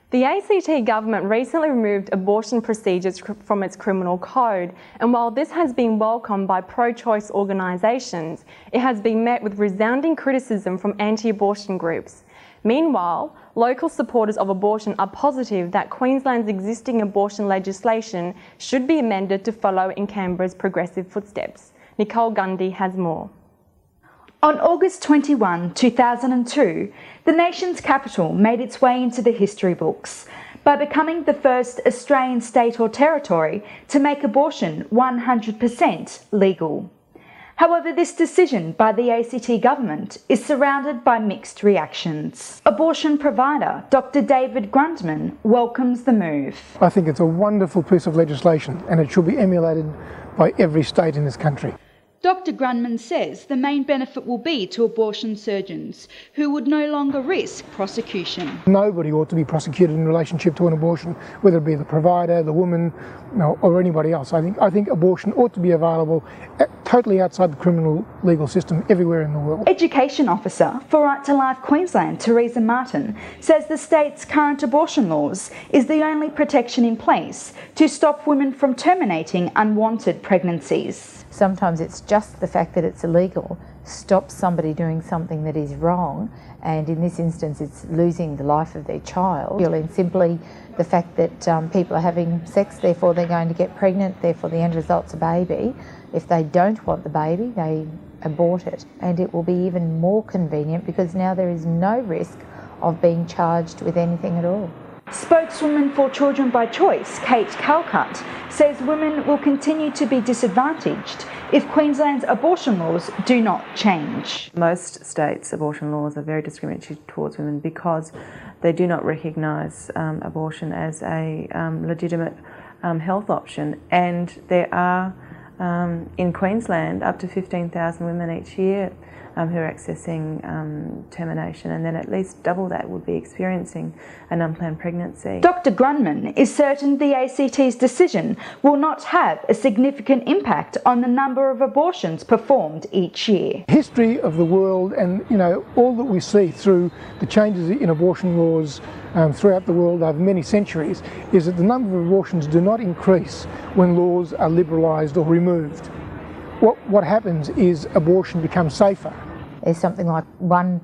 The ACT government recently removed abortion procedures from its criminal code, and while this has been welcomed by pro-choice organisations, it has been met with resounding criticism from anti-abortion groups. Meanwhile, local supporters of abortion are positive that Queensland's existing abortion legislation should be amended to follow in Canberra's progressive footsteps. Nicole Gundy has more. On August 21, 2002, the nation's capital made its way into the history books by becoming the first Australian state or territory to make abortion 100% legal. However, this decision by the ACT government is surrounded by mixed reactions. Abortion provider Dr. David Grundman welcomes the move. I think it's a wonderful piece of legislation and it should be emulated by every state in this country. Dr. Grundman says the main benefit will be to abortion surgeons who would no longer risk prosecution. Nobody ought to be prosecuted in relationship to an abortion, whether it be the provider, the woman, or anybody else. I think abortion ought to be available totally outside the criminal legal system everywhere in the world. Education Officer for Right to Life Queensland, Teresa Martin, says the state's current abortion laws is the only protection in place to stop women from terminating unwanted pregnancies. Sometimes it's just the fact that it's illegal stops somebody doing something that is wrong, and in this instance it's losing the life of their child. And simply the fact that people are having sex, therefore they're going to get pregnant, therefore the end result's a baby. If they don't want the baby, they abort it. And it will be even more convenient because now there is no risk of being charged with anything at all. Spokeswoman for Children by Choice, Kate Calcutt, says women will continue to be disadvantaged if Queensland's abortion laws do not change. Most states' abortion laws are very discriminatory towards women because they do not recognise abortion as a legitimate health option, and there are in Queensland up to 15,000 women each year who are accessing termination, and then at least double that would be experiencing an unplanned pregnancy. Dr. Grundman is certain the ACT's decision will not have a significant impact on the number of abortions performed each year. History of the world and all that we see through the changes in abortion laws throughout the world over many centuries is that the number of abortions do not increase when laws are liberalised or removed. What happens is abortion becomes safer. There's something like 1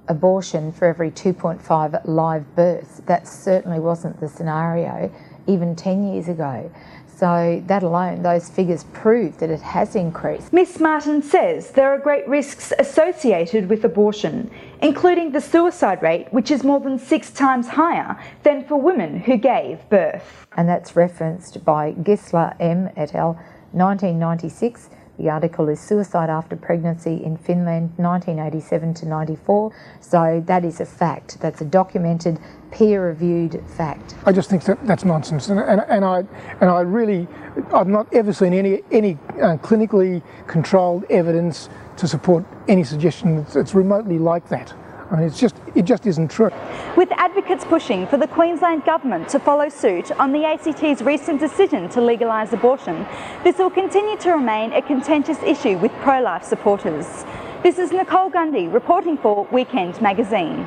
abortion for every 2.5 live births. That certainly wasn't the scenario even 10 years ago. So that alone, those figures prove that it has increased. Ms Martin says there are great risks associated with abortion, including the suicide rate, which is more than 6 times higher than for women who gave birth. And that's referenced by Gisela M. et al. 1996. The article is Suicide After Pregnancy in Finland, 1987 to 94. So that is a fact. That's a documented, peer-reviewed fact. I just think that's nonsense, and I really, I've not ever seen any clinically controlled evidence to support any suggestion that's remotely like that. I mean, it just isn't true. With advocates pushing for the Queensland government to follow suit on the ACT's recent decision to legalise abortion, this will continue to remain a contentious issue with pro-life supporters. This is Nicole Gundy reporting for Weekend Magazine.